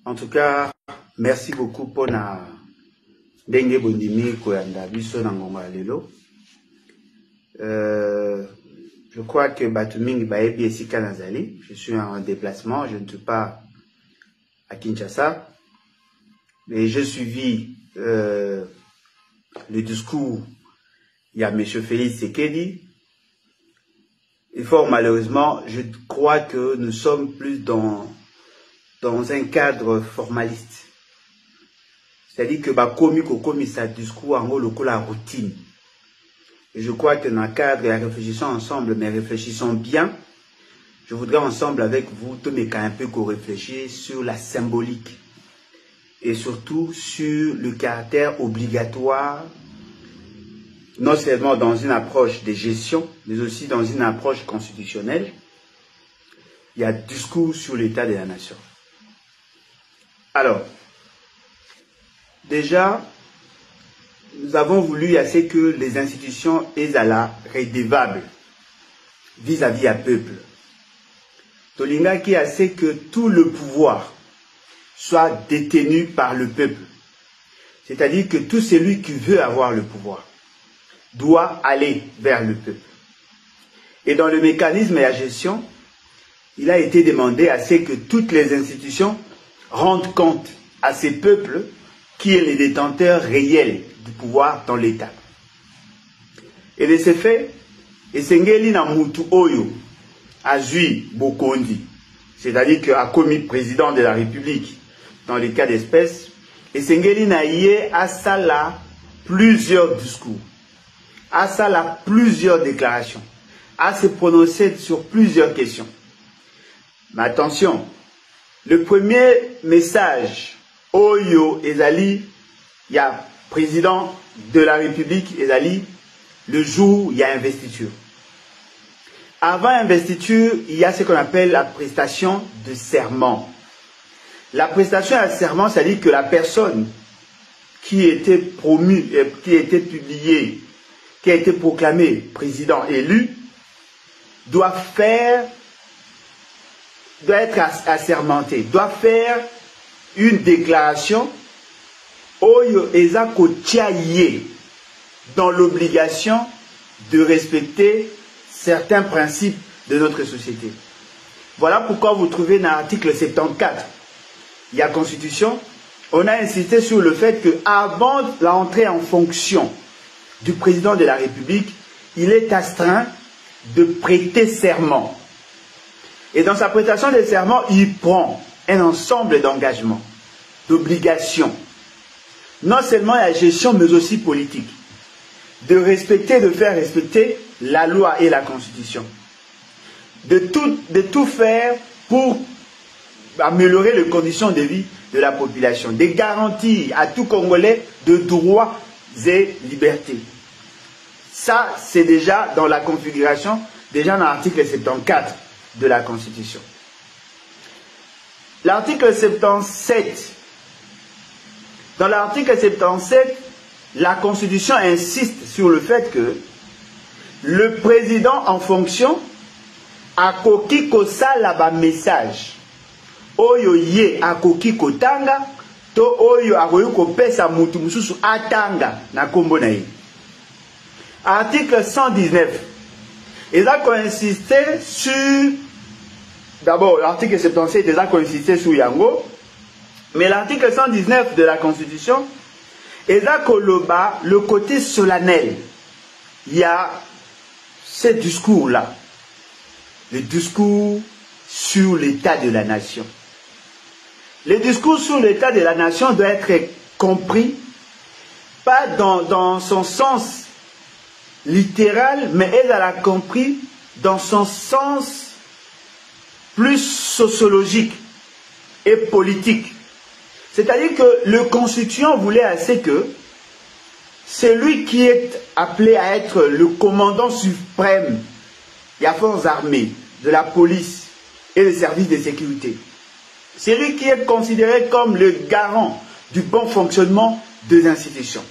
En tout cas, merci beaucoup pour na Dengue Bondimi Koyanda Biso Nangonga Lelo. Je crois que Batuming Baebi Esika Nazali. Je suis en déplacement, je ne suis pas à Kinshasa. Mais j'ai suivi le discours. Il y a M. Félix Sekedi. Et fort malheureusement, je crois que nous sommes plus dans un cadre formaliste. C'est-à-dire que commis sa discours en gros la routine. Et je crois que dans le cadre, réfléchissons ensemble, mais réfléchissons bien. Je voudrais ensemble avec vous, tous mes cas un peu qu'on réfléchisse sur la symbolique. Et surtout sur le caractère obligatoire, non seulement dans une approche de gestion, mais aussi dans une approche constitutionnelle. Il y a discours sur l'état de la nation. Alors, déjà, nous avons voulu assez que les institutions soient redevables vis-à-vis à peuple. Tolinga qui a assez que tout le pouvoir soit détenu par le peuple. C'est-à-dire que tout celui qui veut avoir le pouvoir doit aller vers le peuple. Et dans le mécanisme et la gestion, il a été demandé à ce que toutes les institutions rendent compte à ces peuples qui est les détenteurs réels du pouvoir dans l'État. Et de ce fait, Esengeli na mutu oyo azui bokondi, c'est-à-dire qu'a commis président de la République dans les cas d'espèce, Esengeli na yé a sala plusieurs discours, a sala plusieurs déclarations, a se prononcer sur plusieurs questions. Mais attention, le premier message, Oyo Ezali, il y a président de la République Ezali, le jour où il y a investiture. Avant investiture, il y a ce qu'on appelle la prestation de serment. La prestation de serment, c'est-à-dire que la personne qui était promue, qui était publiée, qui a été proclamée président élu, doit être assermenté, doit faire une déclaration Oyo Ezako Tchaye dans l'obligation de respecter certains principes de notre société. Voilà pourquoi vous trouvez dans l'article 74, il y a Constitution, on a insisté sur le fait qu'avant l'entrée en fonction du président de la République, il est astreint de prêter serment. Et dans sa prestation de serment, il prend un ensemble d'engagements, d'obligations, non seulement la gestion, mais aussi politique, de respecter, de faire respecter la loi et la Constitution, de tout faire pour améliorer les conditions de vie de la population, de garantir à tout Congolais de droits et libertés. Ça, c'est déjà dans la configuration, déjà dans l'article 74 de la Constitution. L'article 77, dans l'article 77, la Constitution insiste sur le fait que le président en fonction a koki kosala ba message oyo ye akoki kotanga to oyo akoki kopesa mutu mususu atanga na kombo na ye. Article 119, ils ont insisté sur, d'abord l'article 77, ils ont insisté sur Yango, mais l'article 119 de la Constitution, ils ont le côté solennel. Il y a ce discours-là, le discours sur l'état de la nation. Le discours sur l'état de la nation doit être compris, pas dans son sens littéral, mais elle a compris dans son sens plus sociologique et politique. C'est-à-dire que le constituant voulait assez que celui qui est appelé à être le commandant suprême des forces armées, de la police et des services de sécurité, celui qui est considéré comme le garant du bon fonctionnement des institutions,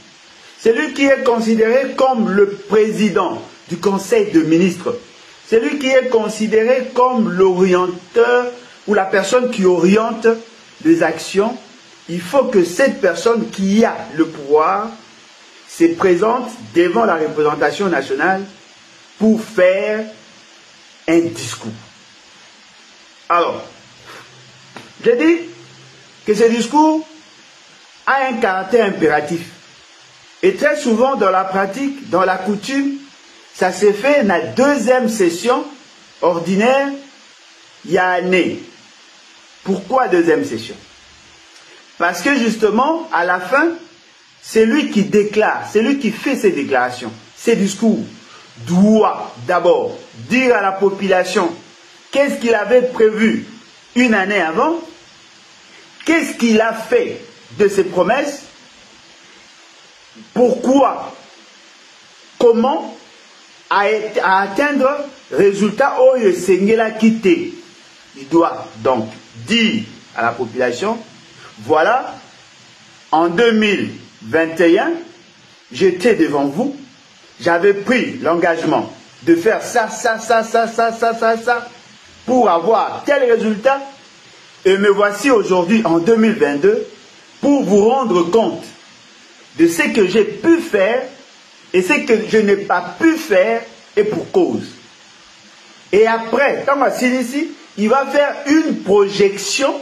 celui qui est considéré comme le président du Conseil de ministres, celui qui est considéré comme l'orienteur ou la personne qui oriente les actions, il faut que cette personne qui a le pouvoir se présente devant la représentation nationale pour faire un discours. Alors, j'ai dit que ce discours a un caractère impératif. Et très souvent dans la pratique, dans la coutume, ça s'est fait dans la deuxième session ordinaire, il y a année. Pourquoi deuxième session? Parce que justement, à la fin, c'est lui qui déclare, c'est lui qui fait ses déclarations, ses discours, doit d'abord dire à la population qu'est-ce qu'il avait prévu une année avant, qu'est-ce qu'il a fait de ses promesses, pourquoi, comment, à atteindre résultat où il s'engela quitté. Il doit donc dire à la population, voilà, en 2021, j'étais devant vous, j'avais pris l'engagement de faire ça, pour avoir tel résultat, et me voici aujourd'hui en 2022 pour vous rendre compte de ce que j'ai pu faire et ce que je n'ai pas pu faire et pour cause. Et après, quand ici, il va faire une projection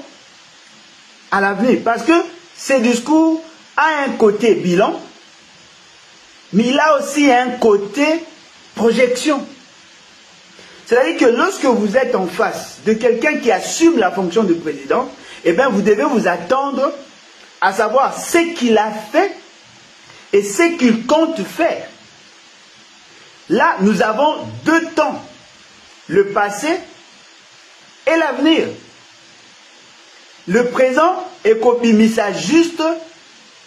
à l'avenir. Parce que ce discours a un côté bilan, mais il a aussi un côté projection. C'est-à-dire que lorsque vous êtes en face de quelqu'un qui assume la fonction de président, eh bien vous devez vous attendre à savoir ce qu'il a fait et ce qu'il compte faire. Là, nous avons deux temps, le passé et l'avenir. Le présent est copie-missa juste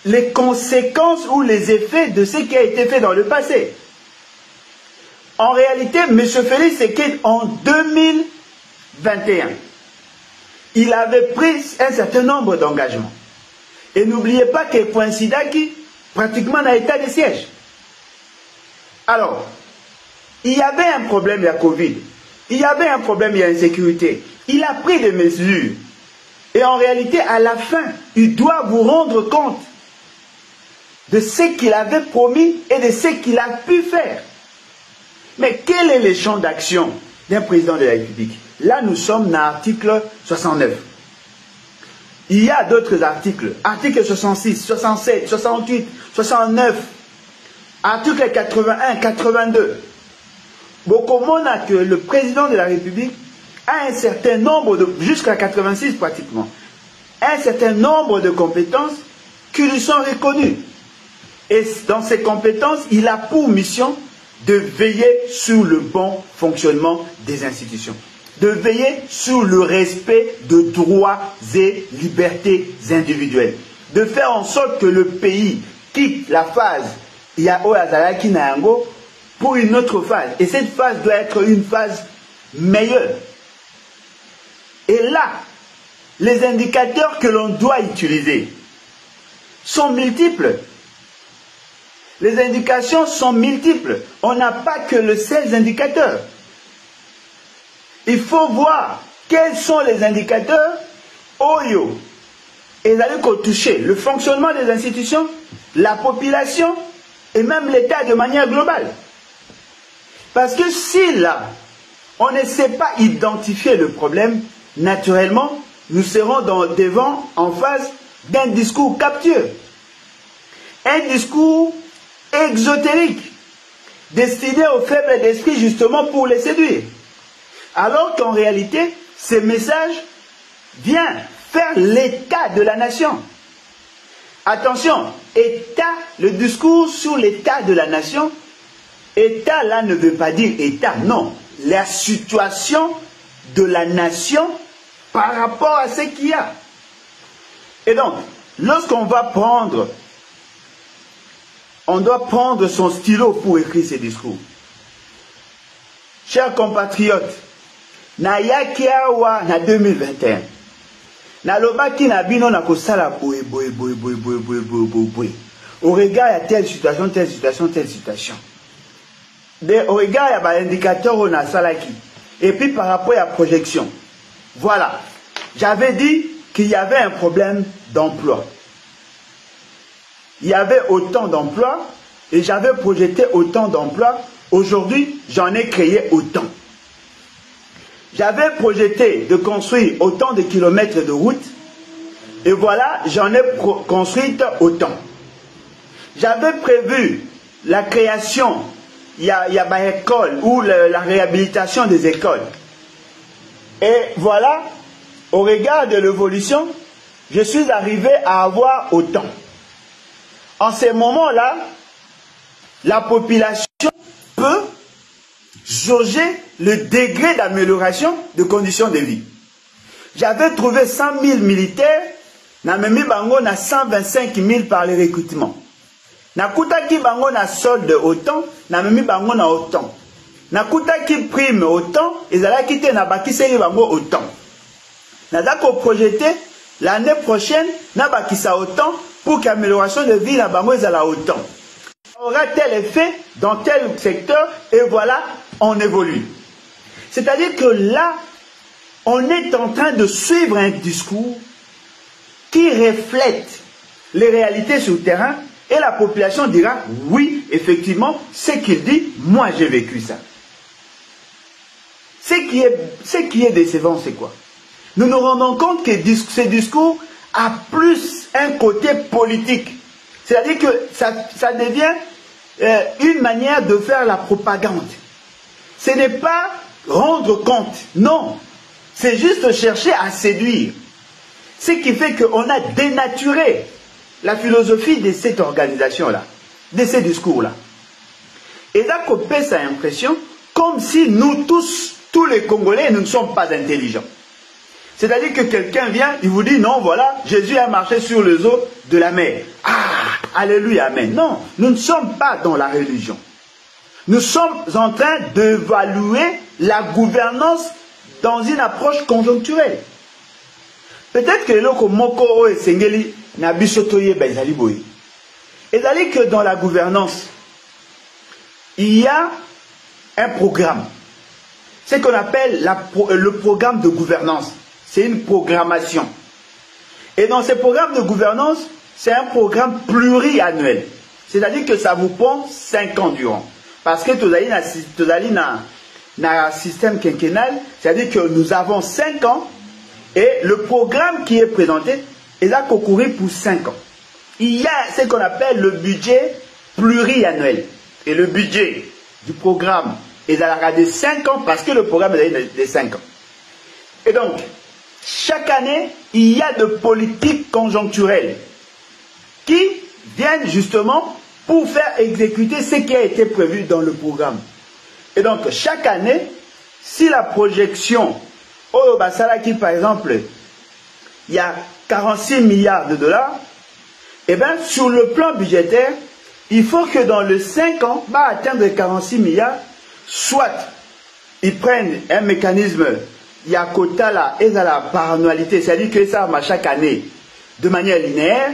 les conséquences ou les effets de ce qui a été fait dans le passé. En réalité, M. Félix Tshisekedi, en 2021, il avait pris un certain nombre d'engagements. Et n'oubliez pas que Poinsidaki, pratiquement dans l'état de siège. Alors, il y avait un problème, il y a Covid. Il y avait un problème, il y a insécurité. Il a pris des mesures. Et en réalité, à la fin, il doit vous rendre compte de ce qu'il avait promis et de ce qu'il a pu faire. Mais quel est le champ d'action d'un président de la République? Là, nous sommes dans l'article 69. Il y a d'autres articles. Article 66, 67, 68, 69, article 81, 82. Beaucoup a que le président de la République a un certain nombre de, jusqu'à 86 pratiquement, un certain nombre de compétences qui lui sont reconnues. Et dans ces compétences, il a pour mission de veiller sur le bon fonctionnement des institutions, de veiller sur le respect de droits et libertés individuelles, de faire en sorte que le pays quitte la phase pour une autre phase. Et cette phase doit être une phase meilleure. Et là, les indicateurs que l'on doit utiliser sont multiples. Les indications sont multiples. On n'a pas que les 16 indicateurs. Il faut voir quels sont les indicateurs OYO. Et d'aller toucher le fonctionnement des institutions, la population et même l'État de manière globale. Parce que si là, on ne sait pas identifier le problème, naturellement, nous serons devant, en face d'un discours captieux. Un discours exotérique, destiné aux faibles d'esprit justement pour les séduire. Alors qu'en réalité, ce message vient faire l'état de la nation. Attention, état, le discours sur l'état de la nation, état là ne veut pas dire état, non. La situation de la nation par rapport à ce qu'il y a. Et donc, lorsqu'on va prendre, on doit prendre son stylo pour écrire ces discours. Chers compatriotes, na yaki awa na 2021, na lobaki na bino na kosala boye. Au regard à telle situation, telle situation, telle situation. au regard il y a l'indicateur on a salaki. Et puis par rapport à la projection. Voilà. J'avais dit qu'il y avait un problème d'emploi. Il y avait autant d'emplois et j'avais projeté autant d'emplois. Aujourd'hui, j'en ai créé autant. J'avais projeté de construire autant de kilomètres de route et voilà, j'en ai construit autant. J'avais prévu la création, il y a une école ou la réhabilitation des écoles. Et voilà, au regard de l'évolution, je suis arrivé à avoir autant. En ces moments-là, la population peut jauger le degré d'amélioration de conditions de vie. J'avais trouvé 100 000 militaires, na memi bango na 125 000 par les recrutements. Na kutaki bango na solde autant, na memi bango na autant. Na kutaki prime autant, ezalaki te na bakiseli bango autant. Nazako projeté l'année prochaine na bakisa autant pour qu'amélioration de vie na bango ezala autant. Aura tel effet dans tel secteur et voilà, on évolue. C'est-à-dire que là, on est en train de suivre un discours qui reflète les réalités sur le terrain et la population dira oui, effectivement, ce qu'il dit, moi j'ai vécu ça. Ce qui est décevant, c'est quoi? Nous nous rendons compte que ce discours a plus un côté politique. C'est-à-dire que ça devient une manière de faire la propagande. Ce n'est pas rendre compte, non. C'est juste chercher à séduire. Ce qui fait qu'on a dénaturé la philosophie de cette organisation-là, de ces discours-là. Et là, qu'on fait cette impression comme si nous tous les Congolais, nous ne sommes pas intelligents. C'est-à-dire que quelqu'un vient, il vous dit, non, voilà, Jésus a marché sur les eaux de la mer. Ah, alléluia, amen. Non, nous ne sommes pas dans la religion. Nous sommes en train d'évaluer la gouvernance dans une approche conjoncturelle. Peut-être que l'oko moko et sengeli na bisotoye bezali boye. Et d'aller que dans la gouvernance, il y a un programme. C'est ce qu'on appelle le programme de gouvernance. C'est une programmation. Et dans ce programme de gouvernance, c'est un programme pluriannuel. C'est-à-dire que ça vous prend 5 ans durant. Parce que tu as un système quinquennal, c'est-à-dire que nous avons 5 ans et le programme qui est présenté est là concouru pour 5 ans. Il y a ce qu'on appelle le budget pluriannuel. Et le budget du programme est à la de 5 ans parce que le programme est de 5 ans. Et donc, chaque année, il y a de politiques conjoncturelles qui viennent justement pour faire exécuter ce qui a été prévu dans le programme. Et donc, chaque année, si la projection, au Basalaki par exemple, il y a 46 milliards de dollars, et bien sur le plan budgétaire, il faut que dans les 5 ans, va atteindre 46 milliards, soit ils prennent un mécanisme, il y a quota là, et à la par annualité, c'est-à-dire que ça marche chaque année de manière linéaire,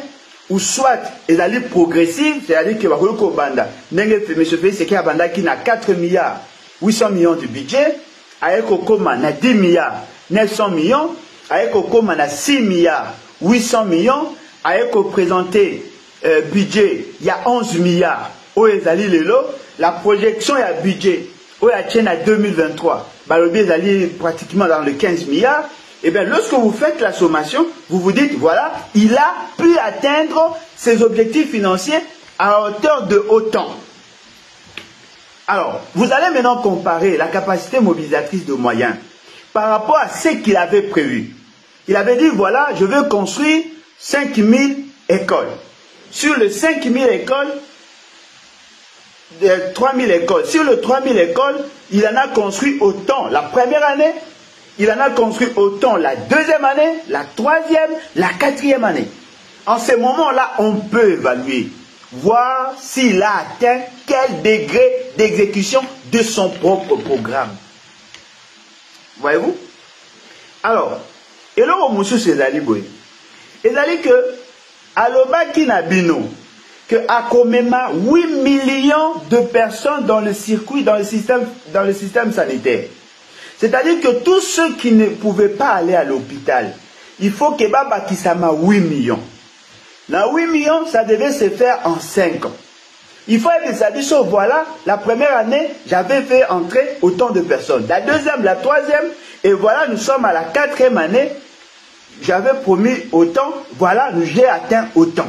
ou soit ils allaient progressive, c'est-à-dire que Bakoloko Banda, Nenge Monsieur Félix, c'est qu'il y a Banda qui n'a 4 milliards 800 millions de budget, avec Okoma n'a 10 milliards 900 millions, avec Okoma n'a 6 milliards 800 millions, avec au présenté budget, il y a 11 milliards, où ils allaient les lots, la projection est à budget, où il y a à 2023, Balobi ils allaient pratiquement dans les 15 milliards, et bien lorsque vous faites la sommation, vous vous dites, voilà, il a pu atteindre ses objectifs financiers à hauteur de autant. Alors, vous allez maintenant comparer la capacité mobilisatrice de moyens par rapport à ce qu'il avait prévu. Il avait dit, voilà, je veux construire 5000 écoles. Sur les 5000 écoles, 3000 écoles. Sur les 3000 écoles, il en a construit autant la première année, il en a construit autant la deuxième année, la troisième, la quatrième année. En ce moment-là, on peut évaluer, voir s'il a atteint quel degré d'exécution de son propre programme. Voyez-vous? Alors, et là, monsieur César Boy, il a dit que, alobaki na bino, qu'à Komema, 8 millions de personnes dans le circuit, dans le système sanitaire. C'est-à-dire que tous ceux qui ne pouvaient pas aller à l'hôpital, il faut que Baba Kisama 8 millions. Là, 8 millions, ça devait se faire en 5 ans. Il faut être dit, voilà, la première année, j'avais fait entrer autant de personnes. La deuxième, la troisième, et voilà, nous sommes à la 4e année. J'avais promis autant, voilà, j'ai atteint autant.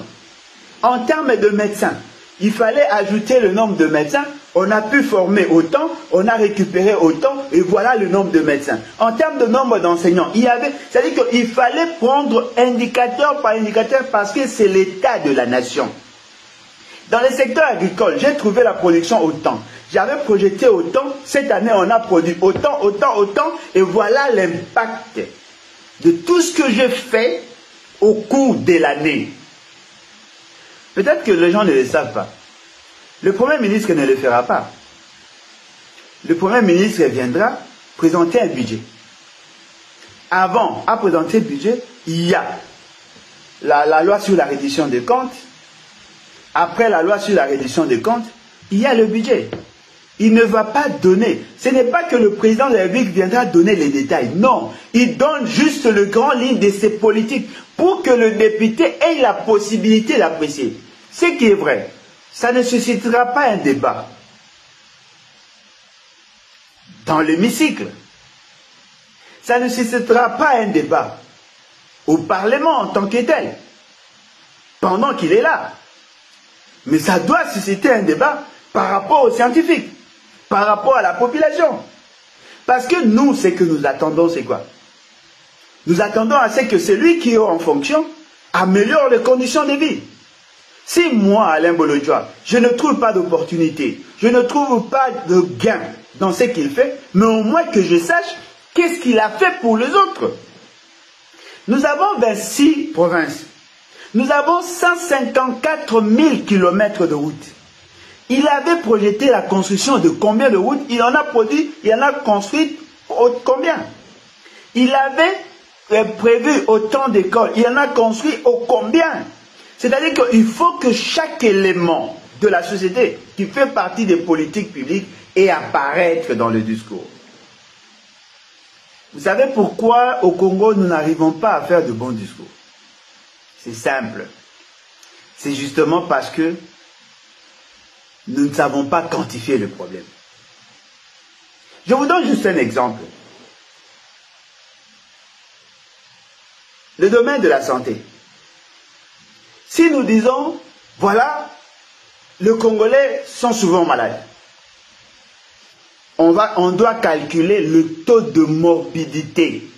En termes de médecins, il fallait ajouter le nombre de médecins. On a pu former autant, on a récupéré autant, et voilà le nombre de médecins. En termes de nombre d'enseignants, c'est-à-dire qu'il fallait prendre indicateur par indicateur parce que c'est l'état de la nation. Dans le secteur agricole, j'ai trouvé la production autant. J'avais projeté autant, cette année on a produit autant, et voilà l'impact de tout ce que j'ai fait au cours de l'année. Peut-être que les gens ne le savent pas. Le Premier ministre ne le fera pas. Le Premier ministre viendra présenter un budget. Avant, à présenter le budget, il y a la loi sur la reddition des comptes. Après la loi sur la reddition des comptes, il y a le budget. Il ne va pas donner. Ce n'est pas que le président de la République viendra donner les détails. Non, il donne juste le grand ligne de ses politiques pour que le député ait la possibilité d'apprécier. Ce qui est vrai, ça ne suscitera pas un débat dans l'hémicycle. Ça ne suscitera pas un débat au Parlement en tant que tel, pendant qu'il est là. Mais ça doit susciter un débat par rapport aux scientifiques, par rapport à la population. Parce que nous, ce que nous attendons, c'est quoi? Nous attendons à ce que celui qui est en fonction améliore les conditions de vie. Si moi, Alain Bolodjoa, je ne trouve pas d'opportunité, je ne trouve pas de gain dans ce qu'il fait, mais au moins que je sache qu'est-ce qu'il a fait pour les autres. Nous avons 26 provinces. Nous avons 154 000 km de route. Il avait projeté la construction de combien de routes? Il en a produit, il en a construit combien? Il avait prévu autant d'écoles, il en a construit au combien? C'est-à-dire qu'il faut que chaque élément de la société qui fait partie des politiques publiques ait apparaître dans le discours. Vous savez pourquoi au Congo nous n'arrivons pas à faire de bons discours? C'est simple. C'est justement parce que nous ne savons pas quantifier le problème. Je vous donne juste un exemple. Le domaine de la santé. Si nous disons, voilà, les Congolais sont souvent malades. On doit calculer le taux de morbidité.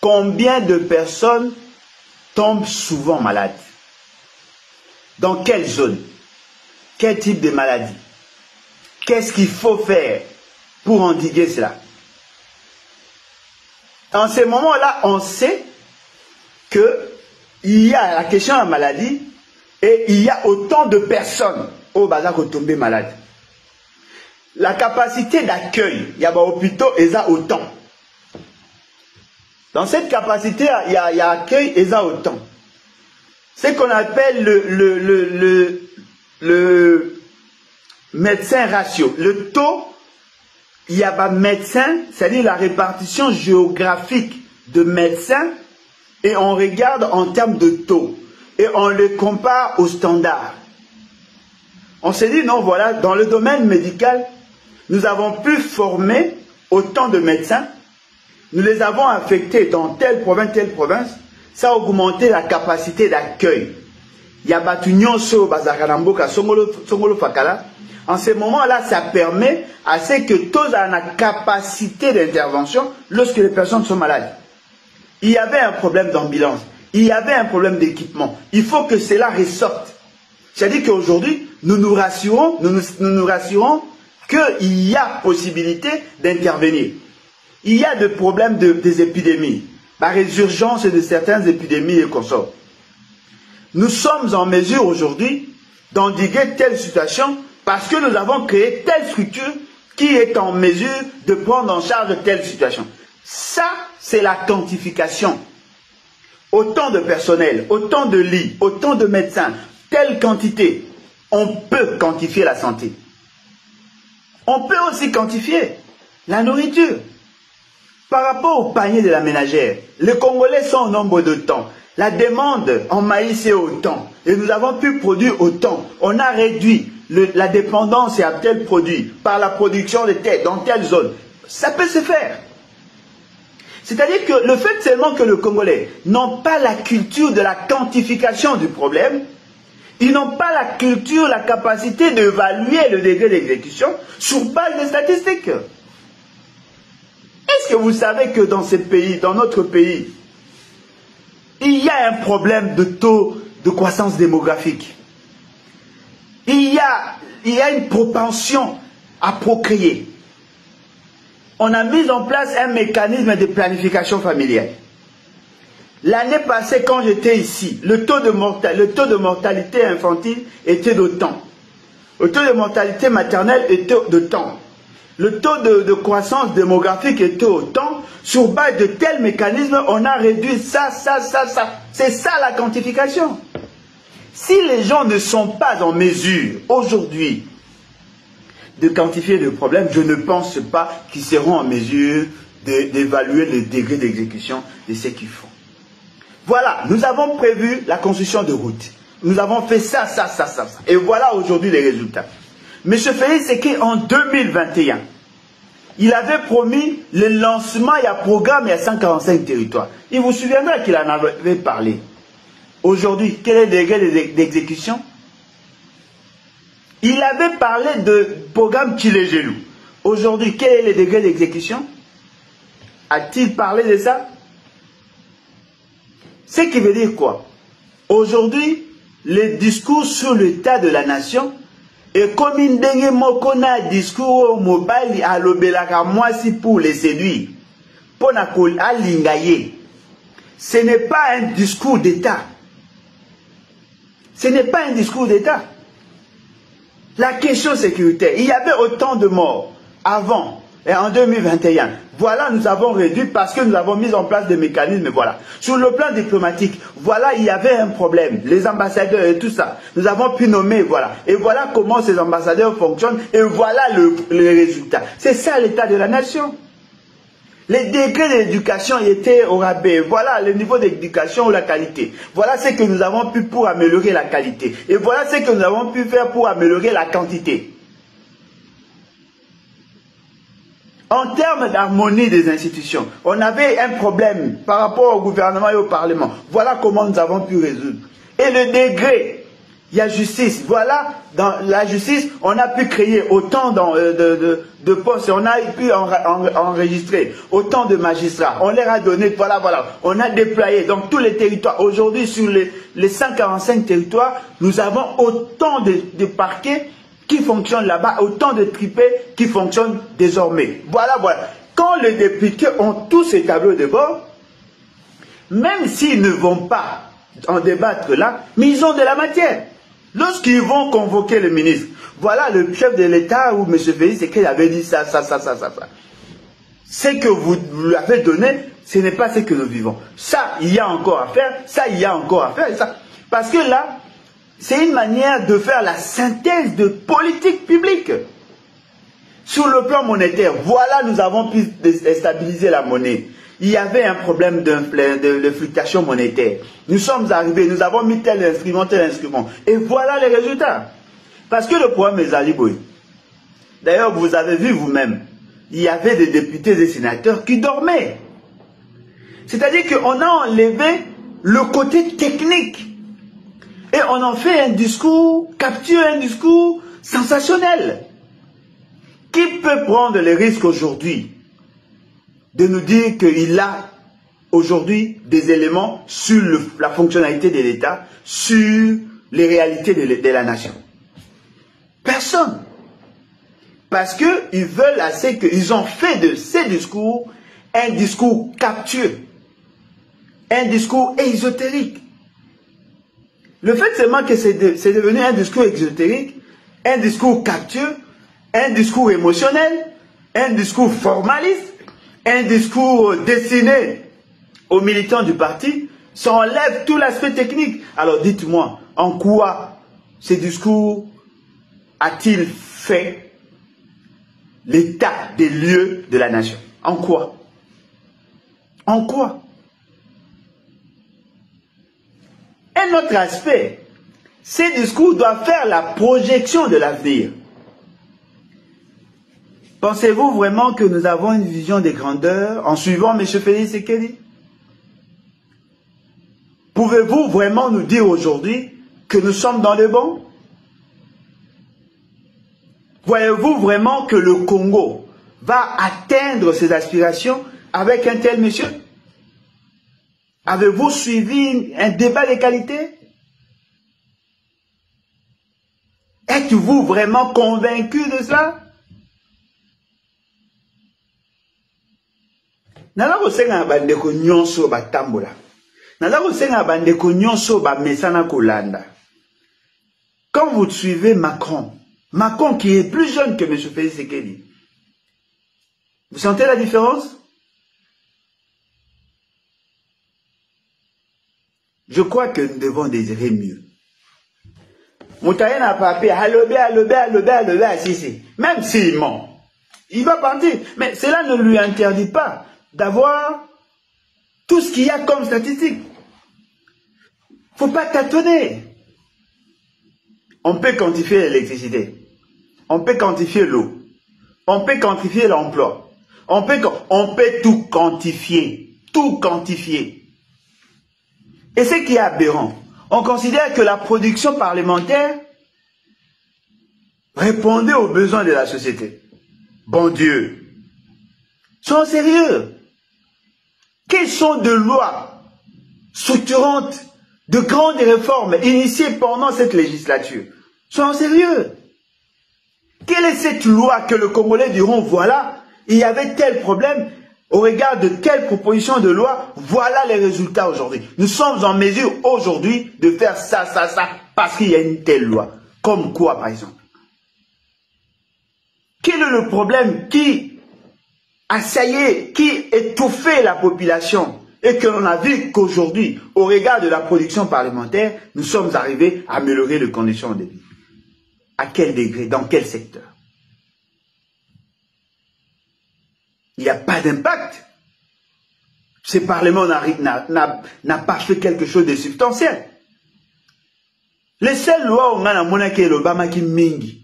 Combien de personnes tombent souvent malades? Dans quelle zone? Quel type de maladie? Qu'est-ce qu'il faut faire pour endiguer cela? En ce moment-là, on sait qu'il y a la question de la maladie et il y a autant de personnes au bazar qui tombent malades. La capacité d'accueil, il y a des hôpitaux et ça autant. Dans cette capacité, il y a accueil et ça autant. Ce qu'on appelle le médecin ratio. Le taux, il y a un médecin, c'est-à-dire la répartition géographique de médecins, et on regarde en termes de taux. Et on le compare aux standards. On s'est dit, non, voilà, dans le domaine médical, nous avons pu former autant de médecins, nous les avons affectés dans telle province, ça a augmenté la capacité d'accueil. Il y a Batunyoso, Bazakaramboka, Songolo Fakala. En ce moment-là, ça permet à ce que tous aient la capacité d'intervention lorsque les personnes sont malades. Il y avait un problème d'ambulance, il y avait un problème d'équipement. Il faut que cela ressorte. C'est-à-dire qu'aujourd'hui, nous nous rassurons qu'il y a possibilité d'intervenir. Il y a des problèmes des épidémies, la résurgence de certaines épidémies et consorts. Nous sommes en mesure aujourd'hui d'endiguer telle situation parce que nous avons créé telle structure qui est en mesure de prendre en charge telle situation. Ça, c'est la quantification. Autant de personnel, autant de lits, autant de médecins, telle quantité, on peut quantifier la santé. On peut aussi quantifier la nourriture. Par rapport au panier de la ménagère, les Congolais sont au nombre de temps. La demande en maïs est autant. Et nous avons pu produire autant. On a réduit la dépendance à tel produit par la production de tel, dans telle zone. Ça peut se faire. C'est-à-dire que le fait seulement que les Congolais n'ont pas la culture de la quantification du problème, ils n'ont pas la culture, la capacité d'évaluer le degré d'exécution sur base des statistiques. Est-ce que vous savez que dans ces pays, dans notre pays, il y a un problème de taux de croissance démographique? Il y a une propension à procréer. On a mis en place un mécanisme de planification familiale. L'année passée, quand j'étais ici, le taux de mortalité infantile était d'autant. Le taux de mortalité maternelle était d'autant. Le taux de croissance démographique était autant. Sur base de tels mécanismes, on a réduit ça. C'est ça la quantification. Si les gens ne sont pas en mesure aujourd'hui de quantifier le problème, je ne pense pas qu'ils seront en mesure d'évaluer le degré d'exécution de ce qu'ils font. Voilà, nous avons prévu la construction de routes. Nous avons fait ça. Et voilà aujourd'hui les résultats. M. Félix, c'est qu'en 2021, il avait promis le lancement et un programme à 145 territoires. Il vous souviendra qu'il en avait parlé. Aujourd'hui, quel est le degré d'exécution? Il avait parlé de programme Tchilégelou. Aujourd'hui, quel est le degré d'exécution? A-t-il parlé de ça? Ce qui veut dire quoi? Aujourd'hui, le discours sur l'état de la nation est comme une dengue mokona discours mobile à l'obélaka moisi pour les séduire. Pour alingaye. Ce n'est pas un discours d'État. Ce n'est pas un discours d'État. La question sécuritaire, il y avait autant de morts avant et en 2021. Voilà, nous avons réduit parce que nous avons mis en place des mécanismes. Voilà. Sur le plan diplomatique, voilà, il y avait un problème. Les ambassadeurs et tout ça. Nous avons pu nommer, voilà. Et voilà comment ces ambassadeurs fonctionnent. Et voilà le résultat. C'est ça l'état de la nation. Les degrés d'éducation étaient au rabais. Voilà le niveau d'éducation ou la qualité. Voilà ce que nous avons pu pour améliorer la qualité. Et voilà ce que nous avons pu faire pour améliorer la quantité. En termes d'harmonie des institutions, on avait un problème par rapport au gouvernement et au Parlement. Voilà comment nous avons pu résoudre. Et le degré, il y a justice. Voilà, dans la justice, on a pu créer autant de postes, on a pu enregistrer autant de magistrats. On leur a donné, voilà, on a déployé dans tous les territoires. Aujourd'hui, sur les 145 territoires, nous avons autant de parquets qui fonctionnent là-bas, autant de tripés qui fonctionnent désormais. Voilà. Quand les députés ont tous ces tableaux de bord, même s'ils ne vont pas en débattre là, mais ils ont de la matière. Lorsqu'ils vont convoquer le ministre, voilà le chef de l'État ou M. Félix, c'est qu'il avait dit ça. Ce que vous lui avez donné, ce n'est pas ce que nous vivons. Ça, il y a encore à faire, ça, il y a encore à faire. Ça. Parce que là, c'est une manière de faire la synthèse de politique publique. Sur le plan monétaire, voilà, nous avons pu stabiliser la monnaie. Il y avait un problème de fluctuation monétaire. Nous sommes arrivés, nous avons mis tel instrument. Et voilà les résultats. Parce que le problème est Zaliboui. D'ailleurs, vous avez vu vous-même, il y avait des députés et des sénateurs qui dormaient. C'est-à-dire qu'on a enlevé le côté technique. Et on en fait un discours, capture un discours sensationnel. Qui peut prendre le risque aujourd'hui de nous dire qu'il a aujourd'hui des éléments sur la fonctionnalité de l'État, sur les réalités de la nation? Personne. Parce qu'ils veulent assez qu'ils ont fait de ces discours un discours captieux, un discours ésotérique. Le fait seulement que c'est devenu un discours exotérique, un discours captieux, un discours émotionnel, un discours formaliste, un discours destiné aux militants du parti, ça enlève tout l'aspect technique. Alors dites-moi, en quoi ce discours a-t-il fait l'état des lieux de la nation? En quoi? En quoi? Un autre aspect, ces discours doivent faire la projection de l'avenir. Pensez-vous vraiment que nous avons une vision des grandeurs en suivant M. Félix Tshisekedi? Pouvez-vous vraiment nous dire aujourd'hui que nous sommes dans le bon? Voyez-vous vraiment que le Congo va atteindre ses aspirations avec un tel monsieur? Avez-vous suivi un débat de qualité? Êtes-vous vraiment convaincu de cela? Nala kosenga bandeko nyonso batambola. Nala kosenga bandeko nyonso ba mesana kolanda. Quand vous suivez Macron, Macron qui est plus jeune que M. Félix Tshisekedi, vous sentez la différence? Je crois que nous devons désirer mieux. Moutaye n'a pas pu même s'il ment, il va partir. Mais cela ne lui interdit pas d'avoir tout ce qu'il y a comme statistique. Faut pas tâtonner. On peut quantifier l'électricité, on peut quantifier l'eau, on peut quantifier l'emploi, on peut tout quantifier, tout quantifier. Et ce qui est aberrant, on considère que la production parlementaire répondait aux besoins de la société. Bon Dieu, soyons sérieux. Quelles sont de lois structurantes, de grandes réformes initiées pendant cette législature? Soyons sérieux. Quelle est cette loi que le Congolais diront, voilà, il y avait tel problème, au regard de telle proposition de loi, voilà les résultats aujourd'hui. Nous sommes en mesure aujourd'hui de faire ça, ça, ça, parce qu'il y a une telle loi. Comme quoi, par exemple? Quel est le problème qui assaillait, qui étouffait la population et que l'on a vu qu'aujourd'hui, au regard de la production parlementaire, nous sommes arrivés à améliorer les conditions de vie? À quel degré? Dans quel secteur? Il n'y a pas d'impact. Ce Parlement n'a pas fait quelque chose de substantiel. Les seules lois on a monnaie l'Obama qui mingi.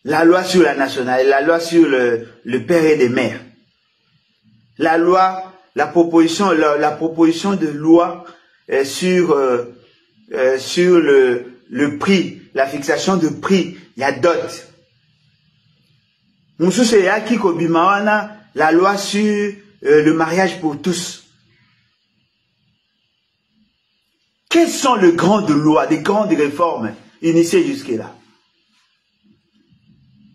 La loi sur la nationale, la loi sur le père et les mères. La loi, la proposition de loi sur le prix, la fixation de prix, la dot. La loi sur le mariage pour tous. Quelles sont les grandes lois, les grandes réformes initiées jusque-là?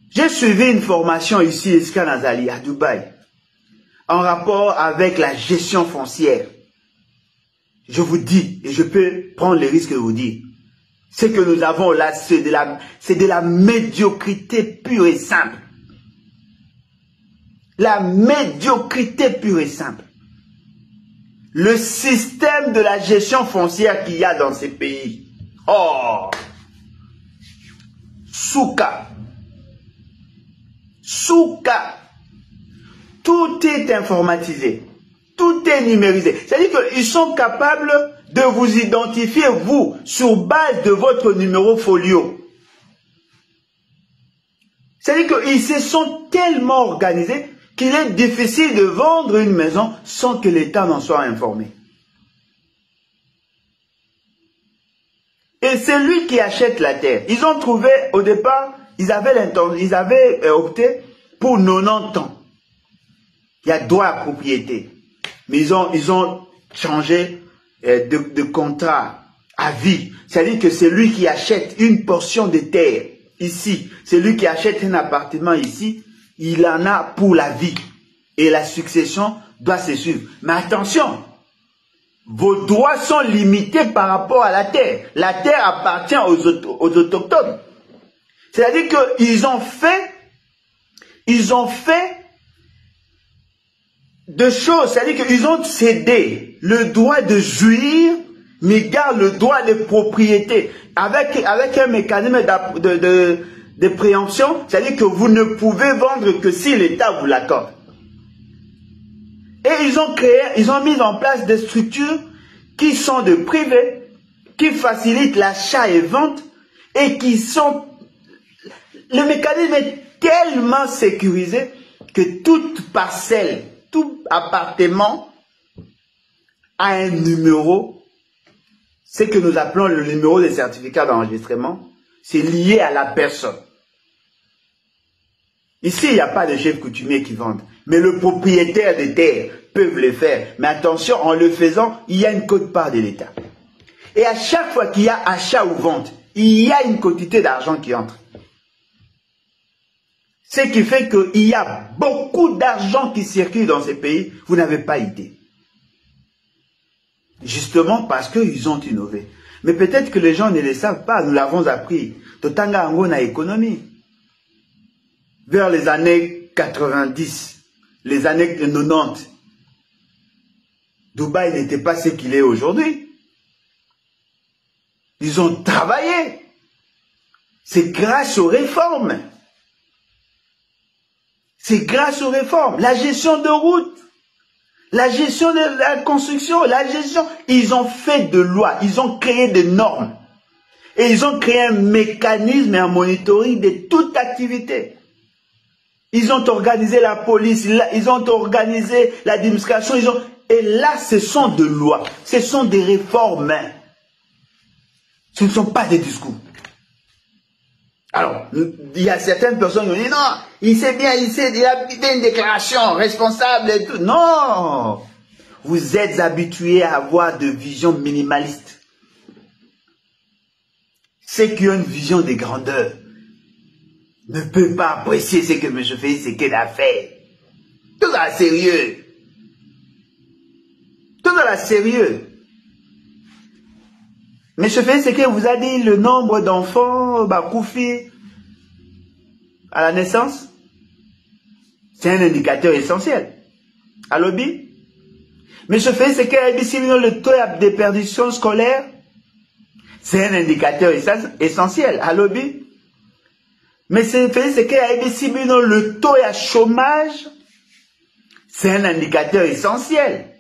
J'ai suivi une formation ici, Eska Nazali, à Dubaï, en rapport avec la gestion foncière. Je vous dis, et je peux prendre le risque de vous dire, ce que nous avons là, c'est de la médiocrité pure et simple. La médiocrité pure et simple. Le système de la gestion foncière qu'il y a dans ces pays. Oh! Souka. Souka. Tout est informatisé. Tout est numérisé. C'est-à-dire qu'ils sont capables de vous identifier, vous, sur base de votre numéro folio. C'est-à-dire qu'ils se sont tellement organisés qu'il est difficile de vendre une maison sans que l'État n'en soit informé. Et c'est lui qui achète la terre. Ils ont trouvé, au départ, ils avaient opté pour 90 ans. Il y a droit à propriété. Mais ils ont changé de contrat à vie. C'est-à-dire que c'est lui qui achète une portion de terre ici. C'est lui qui achète un appartement ici. Il en a pour la vie. Et la succession doit se suivre. Mais attention, vos droits sont limités par rapport à la terre. La terre appartient aux autochtones. C'est-à-dire qu'ils ont fait de choses. C'est-à-dire qu'ils ont cédé le droit de jouir mais garde le droit de propriété avec un mécanisme de préemption, c'est-à-dire que vous ne pouvez vendre que si l'État vous l'accorde. Et ils ont mis en place des structures qui sont de privés, qui facilitent l'achat et vente et qui sont... Le mécanisme est tellement sécurisé que toute parcelle, tout appartement a un numéro, ce que nous appelons le numéro de certificat d'enregistrement, c'est lié à la personne. Ici, il n'y a pas de chefs coutumiers qui vendent, mais le propriétaire des terres peut le faire. Mais attention, en le faisant, il y a une quote-part de l'État. Et à chaque fois qu'il y a achat ou vente, il y a une quantité d'argent qui entre. Ce qui fait qu'il y a beaucoup d'argent qui circule dans ces pays, vous n'avez pas idée. Justement parce qu'ils ont innové. Mais peut-être que les gens ne le savent pas, nous l'avons appris. Totanga Ango na économie. Vers les années 90, les années 90, Dubaï n'était pas ce qu'il est aujourd'hui. Ils ont travaillé. C'est grâce aux réformes. C'est grâce aux réformes. La gestion de routes, la gestion de la construction, la gestion. Ils ont fait de lois, ils ont créé des normes. Et ils ont créé un mécanisme et un monitoring de toute activité. Ils ont organisé la police, ils ont organisé l'administration. Et là, ce sont des lois, ce sont des réformes. Ce ne sont pas des discours. Alors, il y a certaines personnes qui ont dit non, il sait bien, il a fait une déclaration responsable et tout. Non! Vous êtes habitués à avoir de vision minimaliste. Ceux qui ont une vision de grandeur ne peuvent pas apprécier ce que M. Félix Tshisekedi a fait. Tout ça sérieux. Tout ça sérieux. M. Félix Tshisekedi vous a dit le nombre d'enfants Bakoufi à la naissance. C'est un indicateur essentiel. À l'objet. M. Félix Tshisekedi a dit le taux de déperdition scolaire. C'est un indicateur essentiel. À l'objet. Mais M. Félix Tshisekedi a dit le taux de chômage. C'est un indicateur essentiel.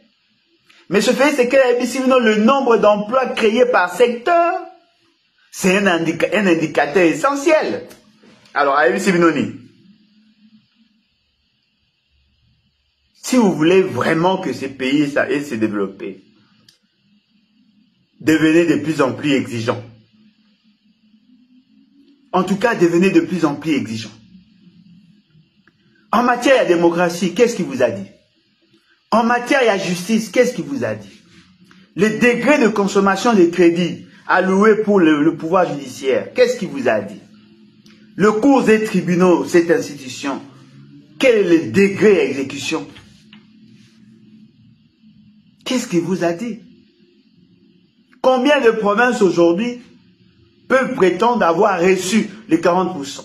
Mais je fais c'est que le nombre d'emplois créés par secteur, c'est un indicateur essentiel. Alors, si vous voulez vraiment que ces pays aient se développer, devenez de plus en plus exigeants. En tout cas, devenez de plus en plus exigeants. En matière de démocratie, qu'est-ce qu'il vous a dit? En matière de justice, qu'est-ce qu'il vous a dit? Le degré de consommation de crédit alloué pour le pouvoir judiciaire, qu'est-ce qu'il vous a dit? Le cours des tribunaux, cette institution, quel est le degré d'exécution? Qu'est-ce qu'il vous a dit? Combien de provinces aujourd'hui peuvent prétendre avoir reçu les 40%?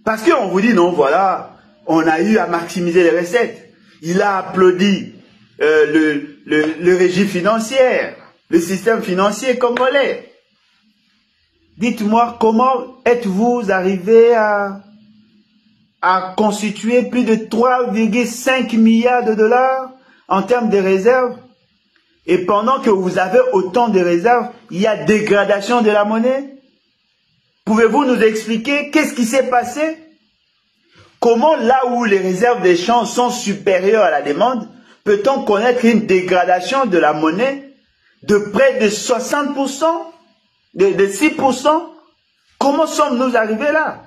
Parce qu'on vous dit non, voilà, on a eu à maximiser les recettes. Il a applaudi le régime financier, le système financier congolais. Dites-moi, comment êtes-vous arrivé à constituer plus de 3,5 milliards de dollars en termes de réserves? Et pendant que vous avez autant de réserves, il y a dégradation de la monnaie? Pouvez-vous nous expliquer qu'est-ce qui s'est passé? Comment, là où les réserves d'échange sont supérieures à la demande, peut-on connaître une dégradation de la monnaie de près de 60%, de 6%? Comment sommes-nous arrivés là?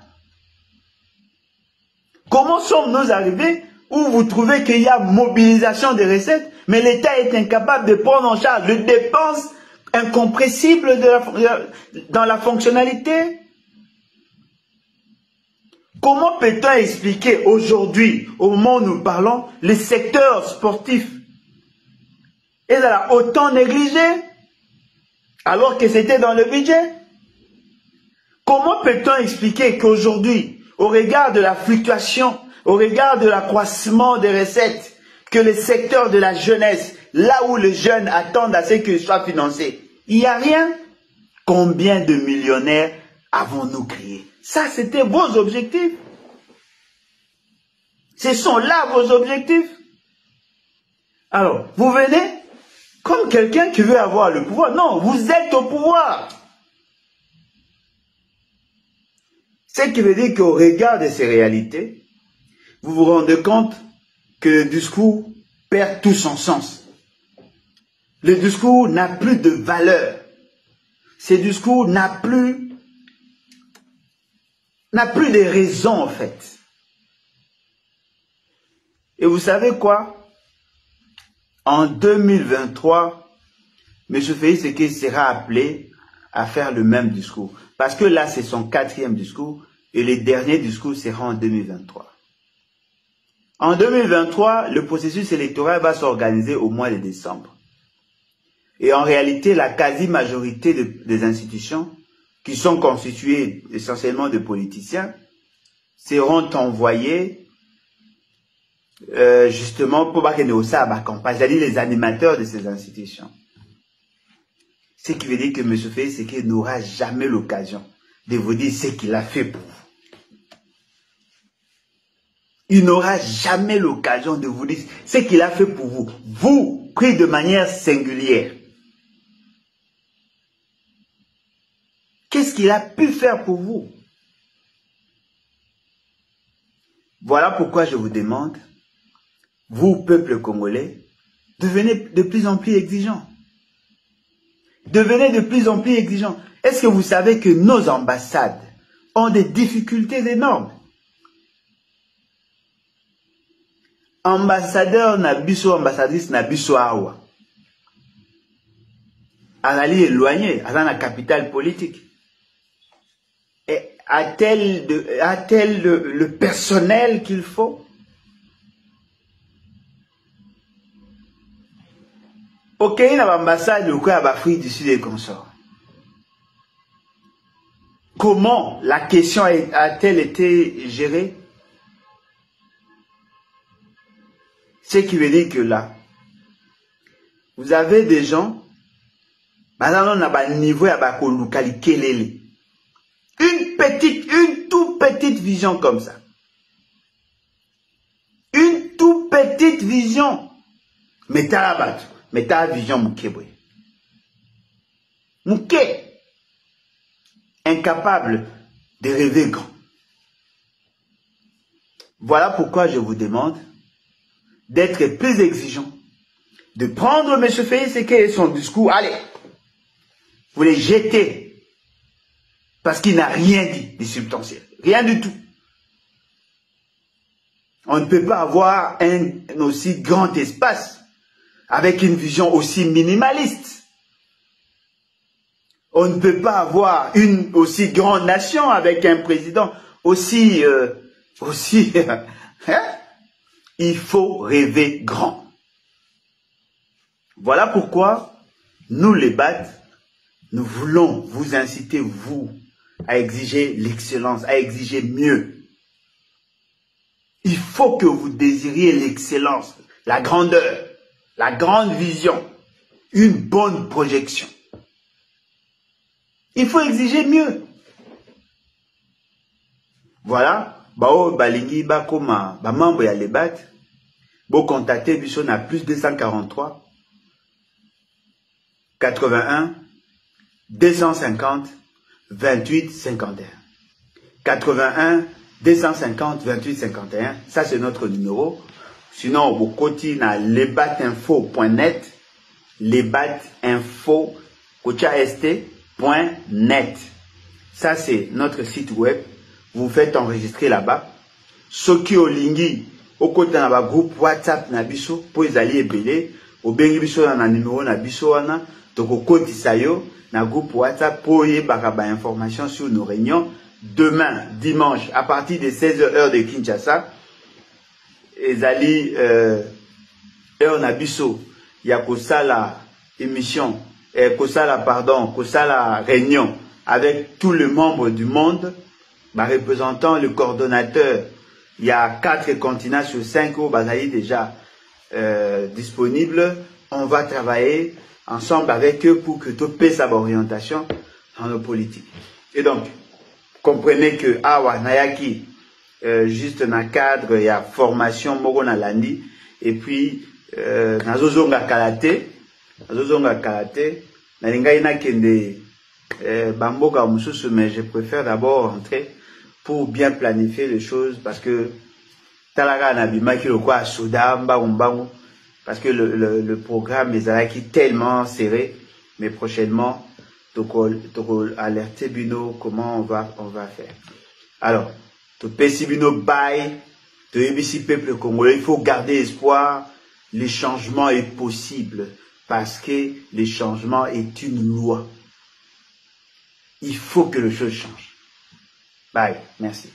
Comment sommes-nous arrivés où vous trouvez qu'il y a mobilisation des recettes, mais l'État est incapable de prendre en charge les dépenses incompressibles dans la fonctionnalité? Comment peut-on expliquer aujourd'hui, au moment où nous parlons, le secteur sportif est autant négligé alors que c'était dans le budget? Comment peut-on expliquer qu'aujourd'hui, au regard de la fluctuation, au regard de l'accroissement des recettes, que le secteur de la jeunesse là où les jeunes attendent à ce qu'ils soient financés. Il n'y a rien. Combien de millionnaires avons-nous créés? Ça, c'était vos objectifs. Ce sont là vos objectifs. Alors, vous venez comme quelqu'un qui veut avoir le pouvoir. Non, vous êtes au pouvoir. Ce qui veut dire qu'au regard de ces réalités, vous vous rendez compte que le discours perd tout son sens. Le discours n'a plus de valeur. Ce discours n'a plus de raison en fait. Et vous savez quoi? En 2023, M. Félix Tshisekedi sera appelé à faire le même discours. Parce que là, c'est son 4e discours et les derniers discours seront en 2023. En 2023, le processus électoral va s'organiser au mois de décembre. Et en réalité, la quasi-majorité des institutions qui sont constituées essentiellement de politiciens seront envoyées justement pour que nous ça campagne, c'est-à-dire les animateurs de ces institutions. Ce qui veut dire que M. Félix Tshisekedi n'aura jamais l'occasion de vous dire ce qu'il a fait pour vous. Il n'aura jamais l'occasion de vous dire ce qu'il a fait pour vous. Vous, pris de manière singulière. Qu'est-ce qu'il a pu faire pour vous? Voilà pourquoi je vous demande, vous, peuple congolais, devenez de plus en plus exigeants. Devenez de plus en plus exigeants. Est-ce que vous savez que nos ambassades ont des difficultés énormes? Ambassadeur Nabiso, ambassadrice Nabiso Awa. Anali éloigné, à la capitale politique. Et a-t-elle le personnel qu'il faut? Ok, il y a une ambassade de l'Afrique du Sud et consorts. Comment la question a-t-elle été gérée? Ce qui veut dire que là, vous avez des gens, maintenant on a un niveau à une toute petite vision comme ça. Une toute petite vision. Mais t'as la batte. Mais t'as la vision Moukéboué. Mouké. Incapable de rêver grand. Voilà pourquoi je vous demande d'être plus exigeant. De prendre M. Félix Tshisekedi et son discours. Allez. Vous les jetez. Parce qu'il n'a rien dit de substantiel. Rien du tout. On ne peut pas avoir un aussi grand espace avec une vision aussi minimaliste. On ne peut pas avoir une aussi grande nation avec un président aussi... il faut rêver grand. Voilà pourquoi nous les BAT, nous voulons vous inciter, vous, à exiger l'excellence, à exiger mieux. Il faut que vous désiriez l'excellence, la grandeur, la grande vision, une bonne projection. Il faut exiger mieux. Voilà, bao balingi bakoma, ba membre ya lebat, bo contacter biso na plus 243 81 250 28 51. 81 250 28 51, ça c'est notre numéro. Sinon, au côté na lebatinfo.net, lebatinfo, .net. Ça c'est notre site web. Vous faites enregistrer là-bas. Soki olingi, au côté na ba groupe WhatsApp na biso, pour les alliés belé, au bengi biso na numéro na biso wana, donc au côté sayo, na groupe WhatsApp pour y baraba information sur nos réunions. Demain, dimanche, à partir de 16h heure de Kinshasa, ezali heure na biso, ya kosala émission, kosala réunion avec tous les membres du monde, représentant le coordonnateur. Il y a 4 continents sur 5 où bazali déjà disponibles on va travailler ensemble avec eux pour que tout paie sa orientation dans nos politiques. Et donc, comprenez que Awa Nayaki, juste dans le cadre, il y a formation Moro Nalandi, et puis, Nazozonga Karate, Nalinga Ina Kende, Bamboka Mususu, mais je préfère d'abord rentrer pour bien planifier les choses, parce que Talaga Nabima qui le quoi, Souda, Mbaumbangu, parce que le programme est tellement serré, mais prochainement, alerter Bino comment on va faire. Alors, to pesi Bino bail, to ebisi peuple congolais, il faut garder espoir, le changement est possible, parce que le changement est une loi. Il faut que les choses changent. Bye, merci.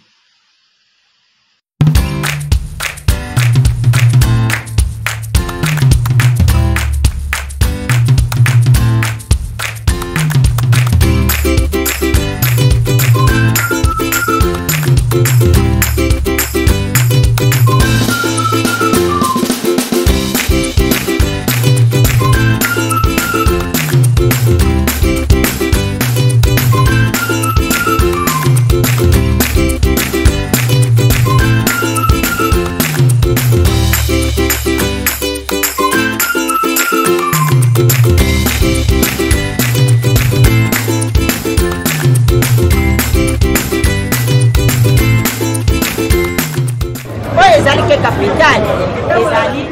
Ezali ke capital ezali